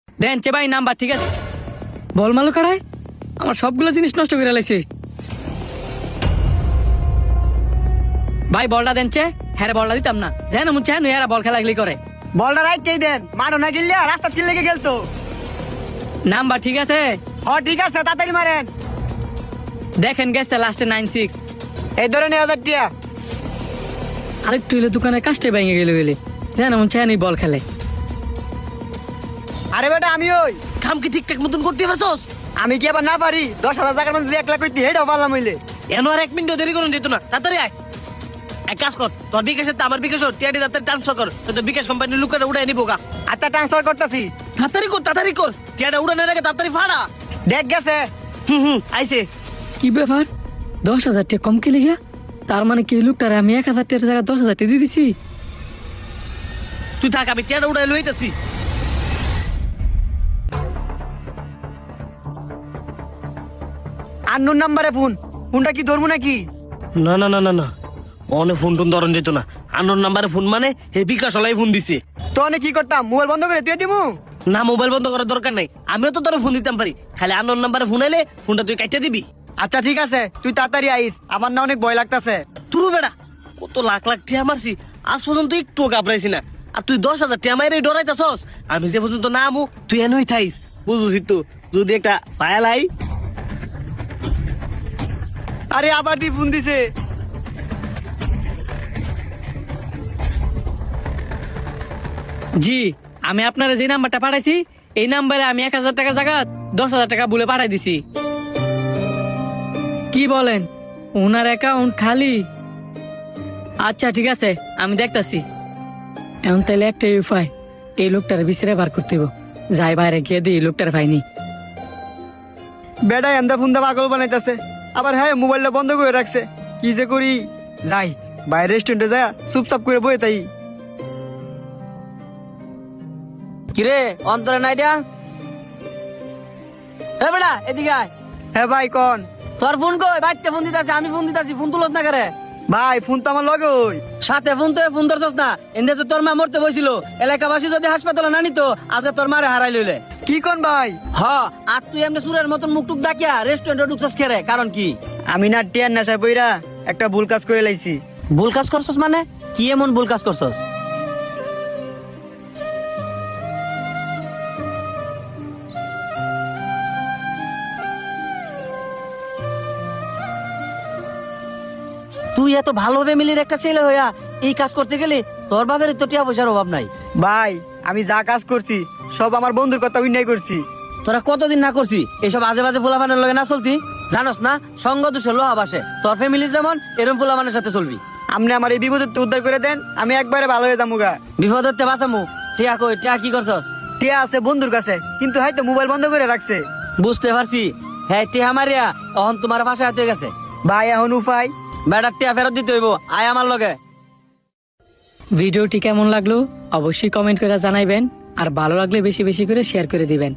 দেন চে ভাই নাম্বার ঠিক আছে। বল মালু কাড়ায় আমার সবগুলো জিনিস নষ্ট করে লাইছে। ভাই বলটা দেন চে, হ্যাঁ বলটা দিতাম না, যেন মন চায় এরা বল খেলা করে। বলটা রাইটেই দেন, মানো না গিল্লা রাস্তা কিল লেগে গেল তো। নাম্বার ঠিক আছে? ঠিক আছে, তাড়াতাড়ি মারেন। দেখেন গেছে লাস্টে 96। এই ধরে 9,000 টিয়া। আরেকটু হইলে দোকানের কাজটাই ভেঙে গেলে বলে, যেন মন চায় বল খেলে। আরে বেটা আমি ওই কাম কি ঠিকঠাক মতন করতে পারছস? আমি কি আবার না পারি? 10,000 টাকার মধ্যে 1 লাখ কইতে হেডাও পারলাম হইলে। এনো আর 1 মিনিট দেরি করুন যেত না, তাড়াতাড়ি আয়। এক কাজ কর, তোর বিকাশের তো আমার বিকাশ টিয়াটি তাড়াতাড়ি ট্রান্সফার কর, তো বিকাশ কোম্পানির লোকেরা উড়াই নিবো গা। আচ্ছা ট্রান্সফার করতেছি। তাড়াতাড়ি কর টিয়াটা উড়ানোর আগে তাড়াতাড়ি ফাড়া। দেখ গেছে। আইছে। কি ব্যাপার 10,000 টাকা কম কে লিগা? তার মানে কি লোকটারে আমি 1,000 টাকার জায়গায় 10,000 টাকা দিয়ে দিছি? তুই থাক, আমি টিয়াটা উড়াই লইতেছি। আননোন নাম্বারে ফোন, ফোনটা কি ধরবো নাকি? না না না না না, অনেক ফোন টোন ধরন যেত না। আনোর নাম্বারে ফোন মানে হে বিকাশ হলাই ফোন দিছে। তো অনেক কি করতাম, মোবাইল বন্ধ করে তুই দিমু? না, মোবাইল বন্ধ করার দরকার নাই, আমিও তো তোর ফোন দিতাম পারি। খালি আনোর নাম্বারে ফোন আইলে ফোনটা তুই কাটতে দিবি। আচ্ছা ঠিক আছে, তুই তাড়াতাড়ি আইস, আমার না অনেক ভয় লাগতাছে। তুরু বেড়া, কত লাখ লাখ টিয়া মারছি, আজ পর্যন্ত একটু ঘাবড়াইছি না। আর তুই 10,000 টিয়া মাইরে ডরাইতাছস। আমি যে পর্যন্ত না আমু তুই এনই থাইস, বুঝুছি তো। যদি একটা পায়ালাই। আরে আবার দি ফোন দিছে। জি, আমি আপনারা যে নাম্বারটা পাঠাইছি এই নাম্বারে আমি 1,000 টাকা জায়গা 10,000 টাকা বলে পাঠাই দিছি। কি বলেন ওনার অ্যাকাউন্ট খালি? আচ্ছা ঠিক আছে, আমি দেখতাছি। এখন তাইলে একটা উপায়, এই লোকটার বিচারে বার করতে হইব। যাই বাইরে গিয়ে দিই লোকটার পাইনি। বেটা এন্দা ফোন দা পাগল বানাইতাছে, আবার হ্যাঁ মোবাইলটা বন্ধ করে রাখছে। কি যে করি, যাই বাইরে রেস্টুরেন্টে যায় চুপচাপ করে বই তাই। কিরে অন্তরে নাই দিয়া? এ বেটা এদিকে আয়। হ্যাঁ ভাই কন। তোর ফোন কই? বাইতে ফোন দিতাছি, আমি ফোন দিতাছি, ফোন তুলস না করে। ভাই ফোন তো আমার লগে ওই। সাথে ফোন তো ফোন ধরছস না। এন্দে তো তোর মা মরতে বইছিল, এলাকাবাসী যদি হাসপাতালে না নিত আজকে তোর মারে হারাই লইলে। কি কন ভাই? হ, আর তুই এমনি সুরের মতন মুখ টুক ডাকিয়া রেস্টুরেন্টে ঢুকছস খেরে, কারণ কি? আমি না টিয়ার নেশায় পইরা একটা ভুল কাজ করে লাইছি। ভুল কাজ করছস মানে? কি এমন ভুল কাজ করছস? তুই এত ভালো ফ্যামিলির একটা ছেলে হইয়া এই কাজ করতে গেলে তোর বাপের তো টিয়া পয়সার অভাব নাই। ভাই আমি যা কাজ করছি সব আমার বন্ধুর কথা উন্নয় করছি। তোরা কতদিন না করছি এইসব আজে বাজে পোলাপানের লগে না চলতি? জানোস না সঙ্গ দোষে লোহা বাসে। তোর ফ্যামিলি যেমন এরকম পোলাপানের সাথে চলবি। আপনি আমার এই বিপদের থেকে উদ্ধার করে দেন, আমি একবারে ভালো হয়ে যাবো গা। বিপদের তে বাঁচামু। টিয়া কই? টিয়া কি করছস? টিয়া আছে বন্ধুর কাছে, কিন্তু হয়তো মোবাইল বন্ধ করে রাখছে। বুঝতে পারছি, হ্যাঁ টিয়া মারিয়া এখন তোমার ভাষায় হয়ে গেছে। ভাই এখন উপায়? বেটার টিয়া ফেরত দিতে হইব, আয় আমার লগে। ভিডিওটি কেমন লাগলো অবশ্যই কমেন্ট করে জানাইবেন, আর ভালো লাগলে বেশি বেশি করে শেয়ার করে দিবেন।